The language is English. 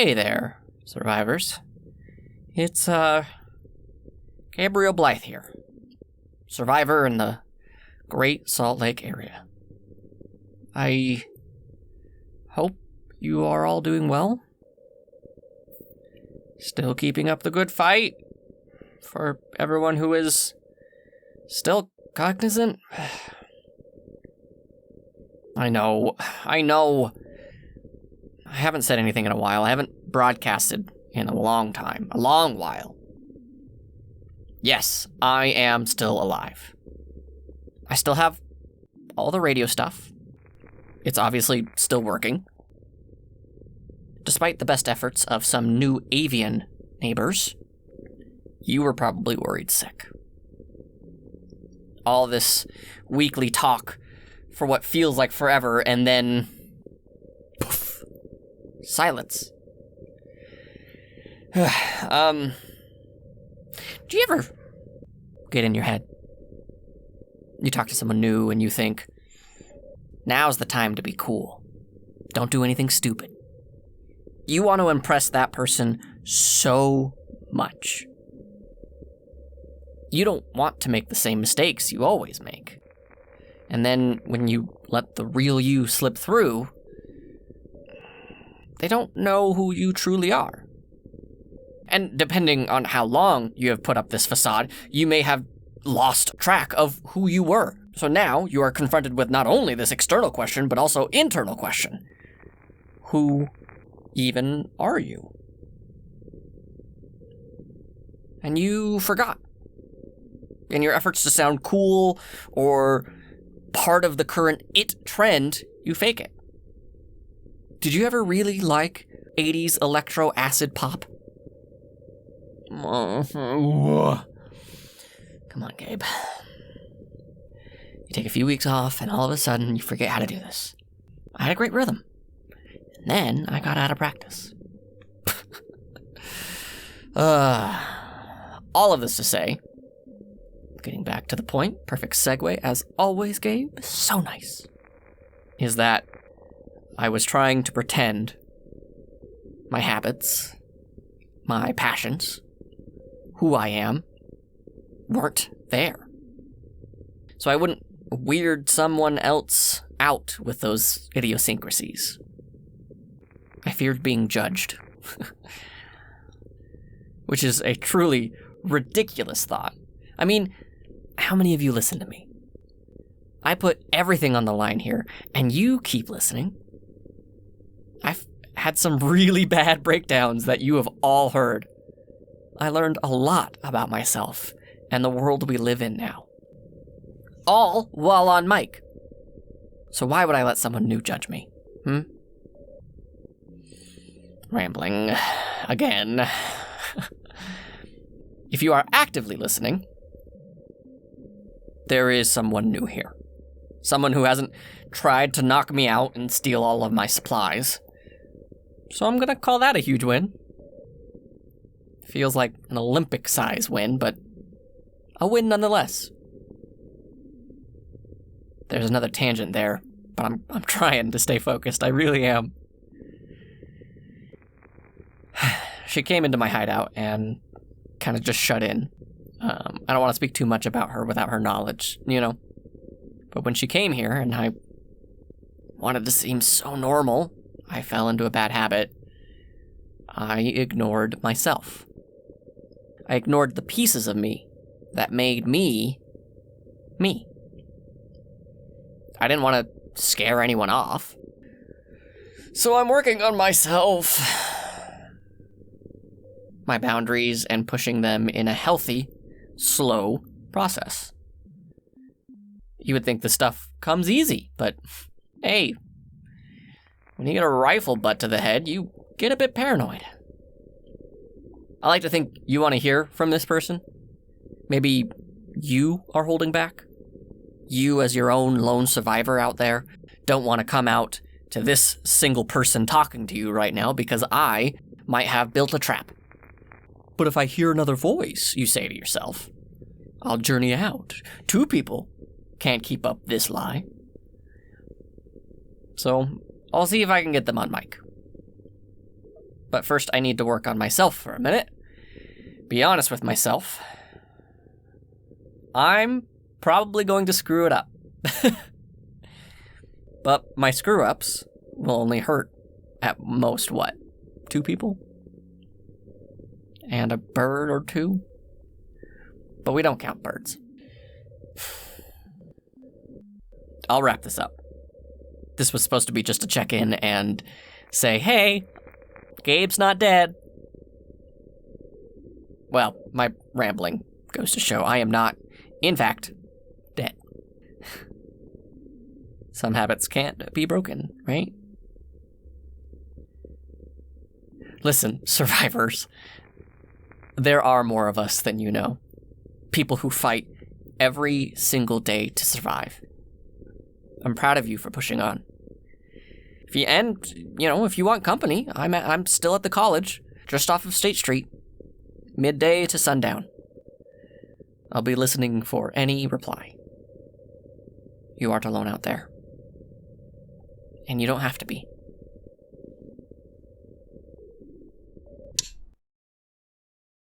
Hey there, survivors. It's, Gabriel Blythe here. Survivor in the Great Salt Lake area. I hope you are all doing well. Still keeping up the good fight for everyone who is still cognizant. I know. I haven't said anything in a while. I haven't broadcasted in a long time. A long while. Yes, I am still alive. I still have all the radio stuff. It's obviously still working. Despite the best efforts of some new avian neighbors, you were probably worried sick. All this weekly talk for what feels like forever, and then poof, silence. Do you ever get in your head? You talk to someone new and you think, now's the time to be cool. Don't do anything stupid. You want to impress that person so much. You don't want to make the same mistakes you always make. And then when you let the real you slip through, they don't know who you truly are. And depending on how long you have put up this facade, you may have lost track of who you were. So now you are confronted with not only this external question, but also internal question. Who even are you? And you forgot. In your efforts to sound cool or part of the current it trend, you fake it. Did you ever really like 80s electro acid pop? Come on, Gabe. You take a few weeks off, and all of a sudden, you forget how to do this. I had a great rhythm. And then, I got out of practice. All of this to say, getting back to the point, perfect segue, as always, Gabe, so nice, is that I was trying to pretend my habits, my passions, who I am, weren't there. So I wouldn't weird someone else out with those idiosyncrasies. I feared being judged. Which is a truly ridiculous thought. I mean, how many of you listen to me? I put everything on the line here, and you keep listening. I've had some really bad breakdowns that you have all heard. I learned a lot about myself and the world we live in now. All while on mic. So why would I let someone new judge me? Rambling again. If you are actively listening, there is someone new here. Someone who hasn't tried to knock me out and steal all of my supplies. So I'm gonna call that a huge win. Feels like an Olympic-size win, but a win nonetheless. There's another tangent there, but I'm trying to stay focused. I really am. She came into my hideout and kind of just shut in. I don't want to speak too much about her without her knowledge, you know. But when she came here and I wanted to seem so normal, I fell into a bad habit. I ignored myself. I ignored the pieces of me that made me, me. I didn't want to scare anyone off. So I'm working on myself, my boundaries, and pushing them in a healthy, slow process. You would think the stuff comes easy, but hey, when you get a rifle butt to the head, you get a bit paranoid. I like to think you want to hear from this person. Maybe you are holding back. You, as your own lone survivor out there, don't want to come out to this single person talking to you right now because I might have built a trap. But if I hear another voice, you say to yourself, I'll journey out. 2 people can't keep up this lie. So I'll see if I can get them on mic. But first, I need to work on myself for a minute. Be honest with myself. I'm probably going to screw it up. But my screw-ups will only hurt at most, 2 people? And a bird or 2? But we don't count birds. I'll wrap this up. This was supposed to be just a check-in and say, hey, Gabe's not dead. Well, my rambling goes to show I am not, in fact, dead. Some habits can't be broken, right? Listen, survivors, there are more of us than you know. People who fight every single day to survive. I'm proud of you for pushing on. If you want company, I'm still at the college, just off of State Street, midday to sundown. I'll be listening for any reply. You aren't alone out there. And you don't have to be.